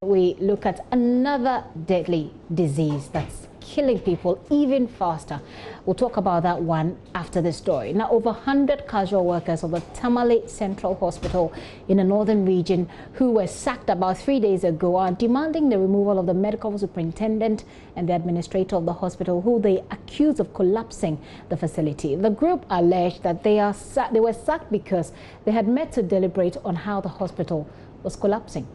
We look at another deadly disease that's killing people even faster. We'll talk about that one after the story. Now, over 100 casual workers of the Tamale Central Hospital in the northern region who were sacked about 3 days ago are demanding the removal of the medical superintendent and the administrator of the hospital, who they accuse of collapsing the facility. The group alleged that they were sacked because they had met to deliberate on how the hospital was collapsing.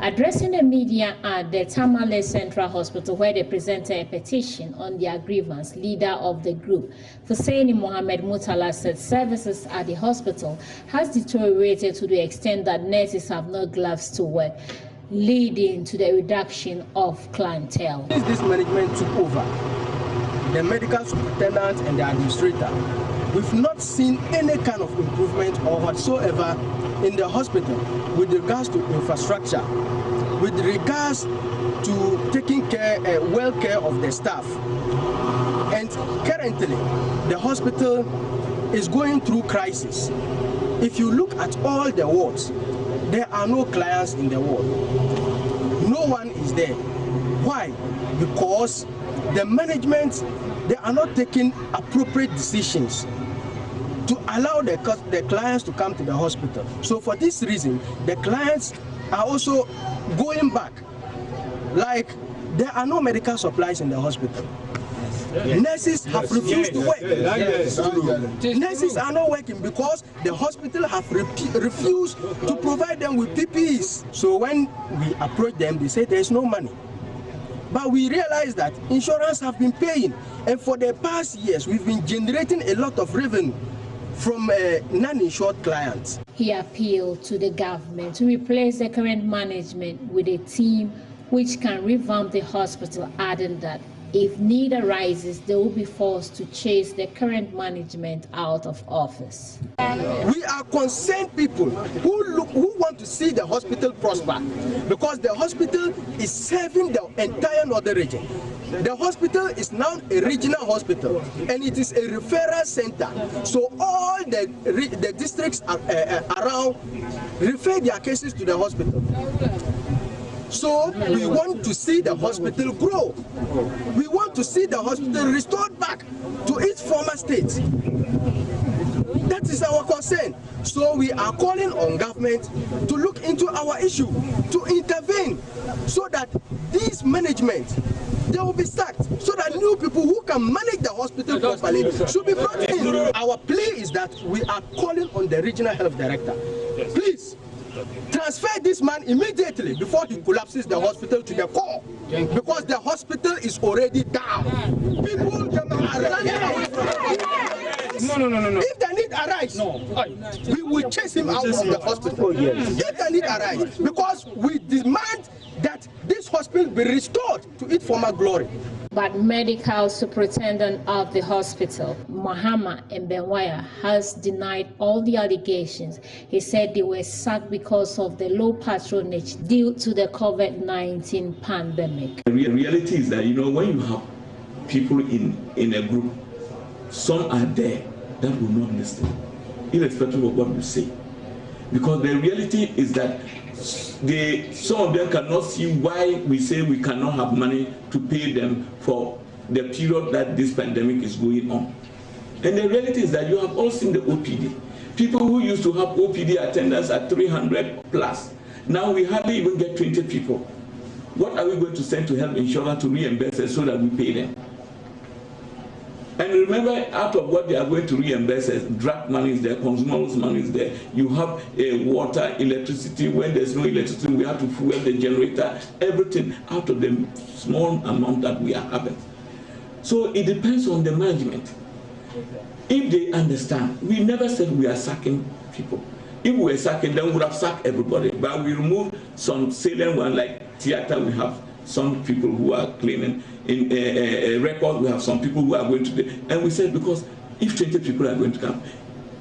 Addressing the media at the Tamale Central Hospital, where they presented a petition on their grievance, leader of the group, Hussein Mohammed Mutala, said services at the hospital has deteriorated to the extent that nurses have no gloves to wear, leading to the reduction of clientele. Since this management took over, the medical superintendent and the administrator, we've not seen any kind of improvement or whatsoever in the hospital with regards to infrastructure, with regards to taking care, well care of the staff. And currently, the hospital is going through crisis. If you look at all the wards, there are no clients in the ward. No one is there. Why? Because the management, they are not taking appropriate decisions to allow the clients to come to the hospital. So for this reason, the clients are also going back. Like, there are no medical supplies in the hospital. Yes. Nurses have refused to work. Nurses are not working because the hospital have refused to provide them with PPEs. So when we approach them, they say there's no money. But we realize that insurance have been paying, and for the past years, we've been generating a lot of revenue from non-insured clients. He appealed to the government to replace the current management with a team which can revamp the hospital, adding that if need arises, they will be forced to chase the current management out of office. We are concerned people who want to see the hospital prosper, because the hospital is serving the entire northern region. The hospital is now a regional hospital, and it is a referral center. So all the districts around refer their cases to the hospital. So we want to see the hospital grow. We want to see the hospital restored back to its former state. That is our concern. So we are calling on government to look into our issue, to intervene, so that this management, they will be sacked, so that new people who can manage the hospital properly should be brought in. Our plea is that we are calling on the regional health director. Please, transfer this man immediately before he collapses the hospital to the core, because the hospital is already down. People No. If the need arise, we will chase him out of the hospital. If the need arise, because we demand that this hospital be restored to its former glory. But medical superintendent of the hospital, Muhammad Mbenwaya, has denied all the allegations. He said they were sacked because of the low patronage due to the COVID-19 pandemic. The reality is that, when you have people in a group, some are there that will not listen, irrespective of what you say. Because the reality is that some of them cannot see why we say we cannot have money to pay them for the period that this pandemic is going on. And the reality is that you have all seen the OPD. People who used to have OPD attendance at 300 plus. Now we hardly even get 20 people. What are we going to send to health insurance to reimburse us so that we pay them? And remember, out of what they are going to reimburse us, drug money is there, consumables money is there. You have water, electricity. When there's no electricity, we have to fuel the generator, everything out of the small amount that we are having. So it depends on the management. If they understand, we never said we are sacking people. If we were sacking, then we would have sacked everybody. But we remove some salient one, like theater, we have some people who are claiming. In a record, we have some people who are going to do, and we said, because if 20 people are going to come,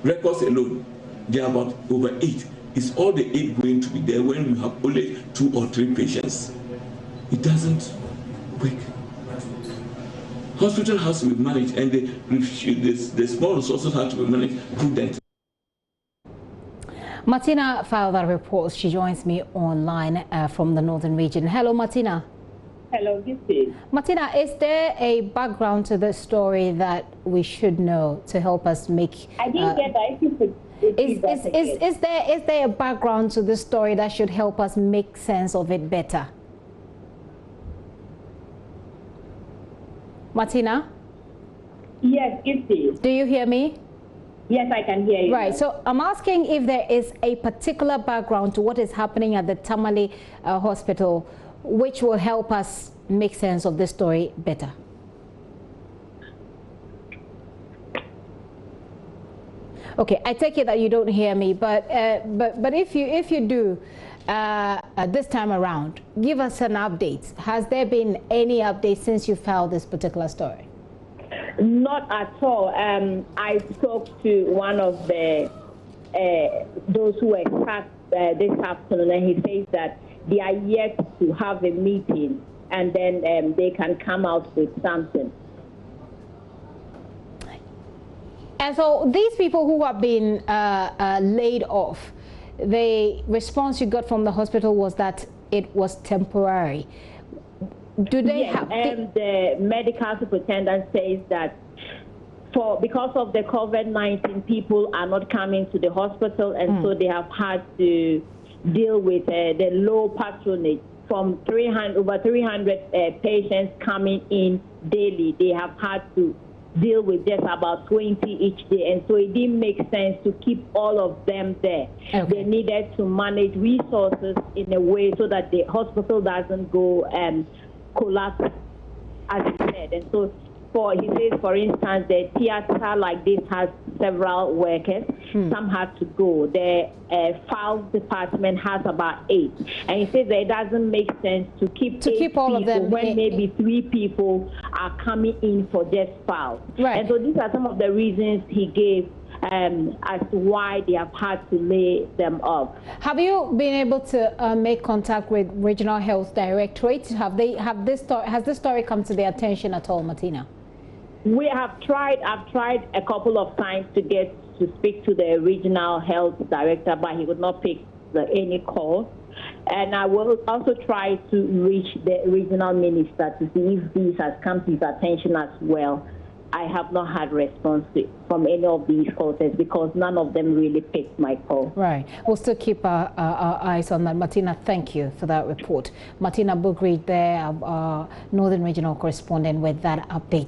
records alone, they are about over 8. Is all the 8 going to be there when we have only 2 or 3 patients? It doesn't work. Hospital has to be managed, and the small resources have to be managed prudently. Martina filed that report. She joins me online from the northern region. Hello, Martina. Hello, Gissy. Martina, is there a background to the story that we should know to help us make... I didn't get that. Is there a background to the story that should help us make sense of it better? Martina? Yes, Gissy. Do you hear me? Yes, I can hear you. Right, so I'm asking if there is a particular background to what is happening at the Tamale Hospital which will help us make sense of this story better. Okay, I take it that you don't hear me, but if you do this time around, give us an update. Has there been any update since you filed this particular story? Not at all. I spoke to one of the those who were tasked this afternoon, and he says that they are yet to have a meeting, and then they can come out with something. And so these people who have been laid off, the response you got from the hospital was that it was temporary. Do they have... And the medical superintendent says that because of the COVID-19, people are not coming to the hospital, and so they have had to deal with the low patronage. From over 300 patients coming in daily, they have had to deal with just about 20 each day, and so it didn't make sense to keep all of them there. Okay. They needed to manage resources in a way so that the hospital doesn't go and collapse, as he said. And so he says, for instance, the theater like this has several workers. Some had to go. The files department has about 8. And he says that it doesn't make sense to keep all of them when maybe 3 people are coming in for just files. Right. And so these are some of the reasons he gave as to why they have had to lay them off. Have you been able to make contact with Regional Health Directorate? Has this story come to their attention at all, Martina? We have tried. I've tried a couple of times to speak to the Regional Health Director, but he would not pick any call. And I will also try to reach the Regional Minister to see if this has come to his attention as well. I have not had response from any of these calls because none of them really picked my call. Right. We'll still keep our eyes on that. Martina, thank you for that report. Martina Bugreed there, our Northern Regional correspondent, with that update.